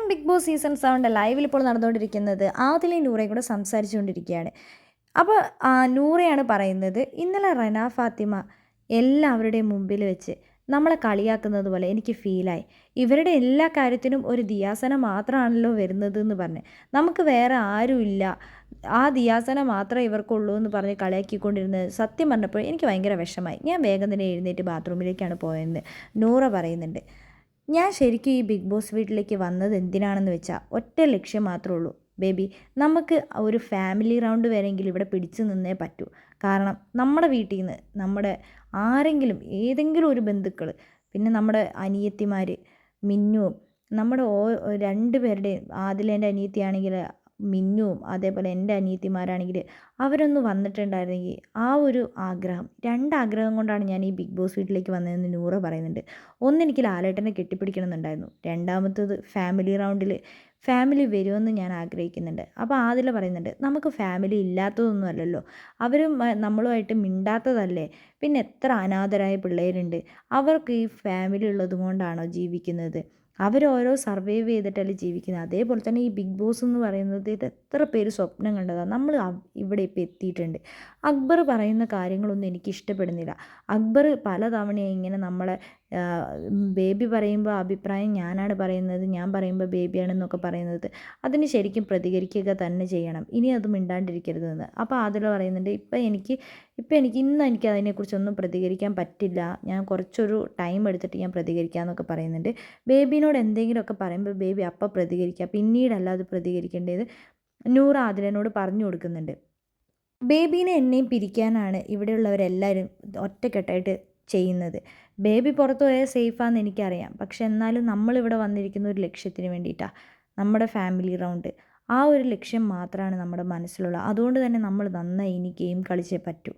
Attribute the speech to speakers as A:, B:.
A: Big boss season 7 ലൈവിൽ ഇപ്പോൾ നടന്നുകൊണ്ടിരിക്കുന്നത് ആദിലയും നൂറയും കൂടെ സംസാരിച്ചുകൊണ്ടിരിക്കുകയാണ്. അപ്പോൾ നൂറയാണ് പറയുന്നത്, ഇന്നലെ റന ഫാത്തിമ എല്ലാവരുടെയും മുമ്പിൽ വെച്ച് നമ്മളെ കളിയാക്കുന്നത് പോലെ എനിക്ക് ഫീലായി. ഇവരുടെ എല്ലാ കാര്യത്തിനും ഒരു ദിയാസന മാത്രമാണല്ലോ വരുന്നത് എന്ന് പറഞ്ഞ്, നമുക്ക് വേറെ ആരുമില്ല, ആ ദിയാസന മാത്രമേ ഇവർക്കുള്ളൂ എന്ന് പറഞ്ഞ് കളിയാക്കിക്കൊണ്ടിരുന്നത് സത്യം പറഞ്ഞപ്പോൾ എനിക്ക് ഭയങ്കര വിഷമായി. ഞാൻ വേഗം തന്നെ എഴുന്നേറ്റ് ബാത്റൂമിലേക്കാണ് പോയതെന്ന് നൂറ പറയുന്നുണ്ട്. ഞാൻ ശരിക്കും ഈ ബിഗ് ബോസ് വീട്ടിലേക്ക് വന്നത് എന്തിനാണെന്ന് വെച്ചാൽ ഒറ്റ ലക്ഷ്യം മാത്രമേ ഉള്ളൂ ബേബി. നമുക്ക് ഒരു ഫാമിലി റൗണ്ട് വരെയെങ്കിലും ഇവിടെ പിടിച്ചു നിന്നേ പറ്റൂ. കാരണം നമ്മുടെ വീട്ടിൽ നിന്ന് നമ്മുടെ ആരെങ്കിലും ഏതെങ്കിലും ഒരു ബന്ധുക്കൾ, പിന്നെ നമ്മുടെ അനിയത്തിമാർ മിന്നുവും, നമ്മുടെ രണ്ട് പേരുടെയും, ആദിലേൻ്റെ അനിയത്തിയാണെങ്കിൽ മിന്നുവും അതേപോലെ എൻ്റെ അനിയത്തിമാരാണെങ്കിൽ അവരൊന്ന് വന്നിട്ടുണ്ടായിരുന്നെങ്കിൽ, ആ ഒരു ആഗ്രഹം, രണ്ടാഗ്രഹം കൊണ്ടാണ് ഞാൻ ഈ ബിഗ് ബോസ് വീട്ടിലേക്ക് വന്നതെന്ന് നൂറ പറയുന്നുണ്ട്. ഒന്നെനിക്ക് ലാലേട്ടനെ കെട്ടിപ്പിടിക്കണമെന്നുണ്ടായിരുന്നു, രണ്ടാമത്തത് ഫാമിലി റൗണ്ടിൽ ഫാമിലി വരുമെന്ന് ഞാൻ ആഗ്രഹിക്കുന്നുണ്ട്. അപ്പോൾ ആദില പറയുന്നുണ്ട്, നമുക്ക് ഫാമിലി ഇല്ലാത്തതൊന്നും അല്ലല്ലോ, അവരും നമ്മളുമായിട്ട് മിണ്ടാത്തതല്ലേ, പിന്നെ എത്ര അനാഥരായ പിള്ളേരുണ്ട്, അവർക്ക് ഈ ഫാമിലി ഉള്ളത് കൊണ്ടാണോ ജീവിക്കുന്നത്, അവരോരോ സർവൈവ് ചെയ്തിട്ടല്ലേ ജീവിക്കുന്നത്. അതേപോലെ തന്നെ ഈ ബിഗ് ബോസ് എന്ന് പറയുന്നത് ഇത് എത്ര പേര് സ്വപ്നം കണ്ടതാണ്, നമ്മൾ ഇവിടെ ഇപ്പോൾ എത്തിയിട്ടുണ്ട്. അക്ബർ പറയുന്ന കാര്യങ്ങളൊന്നും എനിക്ക് ഇഷ്ടപ്പെടുന്നില്ല. അക്ബർ പലതവണയായി ഇങ്ങനെ നമ്മളെ ബേബി പറയുമ്പോൾ അഭിപ്രായം ഞാനാണ് പറയുന്നത്, ഞാൻ പറയുമ്പോൾ ബേബിയാണെന്നൊക്കെ പറയുന്നത്, അതിന് ശരിക്കും പ്രതികരിക്കുക തന്നെ ചെയ്യണം, ഇനി അത് മിണ്ടാണ്ടിരിക്കരുതെന്ന്. അപ്പോൾ അതിൽ പറയുന്നുണ്ട്, ഇപ്പം എനിക്ക് ഇന്ന് എനിക്ക് അതിനെക്കുറിച്ചൊന്നും പ്രതികരിക്കാൻ പറ്റില്ല, ഞാൻ കുറച്ചൊരു ടൈം എടുത്തിട്ട് ഞാൻ പ്രതികരിക്കാമെന്നൊക്കെ പറയുന്നുണ്ട്. ബേബിനോട് എന്തെങ്കിലുമൊക്കെ പറയുമ്പോൾ ബേബി അപ്പം പ്രതികരിക്കുക, പിന്നീടല്ല അത് പ്രതികരിക്കേണ്ടത് നൂറ ആദിലനോട് പറഞ്ഞു കൊടുക്കുന്നുണ്ട്. ബേബീനെ എന്നെയും പിരിക്കാനാണ് ഇവിടെയുള്ളവരെല്ലാവരും ഒറ്റക്കെട്ടായിട്ട് ചെയ്യുന്നത്. ബേബി പുറത്തു പോയാൽ സേഫാണെന്ന് എനിക്കറിയാം, പക്ഷെ എന്നാലും നമ്മളിവിടെ വന്നിരിക്കുന്ന ഒരു ലക്ഷ്യത്തിന് വേണ്ടിയിട്ടാണ്, നമ്മുടെ ഫാമിലി റൗണ്ട്. ആ ഒരു ലക്ഷ്യം മാത്രമാണ് നമ്മുടെ മനസ്സിലുള്ളത്. അതുകൊണ്ട് തന്നെ നമ്മൾ നന്നായി ഇനി ഗെയിം കളിച്ചേ പറ്റൂ.